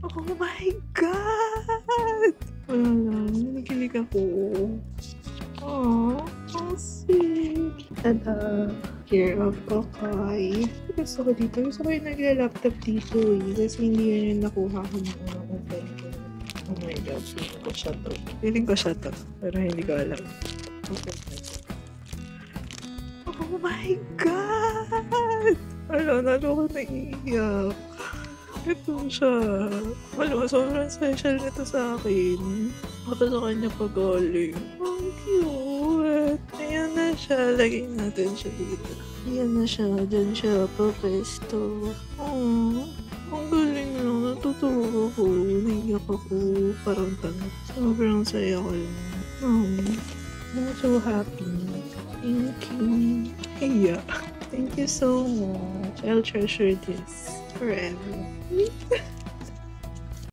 Oh my God! Wala lang, nanikilig ako. Oh, sweet. Tada! Care of Kokay. Gusto ko dito. Gusto ko yung nagla-laptop dito eh. Kasi hindi yun yung nakuha ko ng unang open ko. Oh my God, feeling ko siya to. Feeling ko siya to. Pero hindi ko alam. Okay. Oh my God! Wala, lalo ko naiiyak. Ito siya. Wala, sobrang special nito sa akin. Ako sa kanya pagaling. Ang cute. Ayan na siya. Lagay natin siya dito. Ayan na siya. Diyan siya. Papesto. Oh, ang galing lang. Natutuwa ako. Naiyak ako. Parang tanong. Sobrang saya ko lang. Oh, I'm so happy. Thank you. Yeah. Thank you so much. I'll treasure this forever.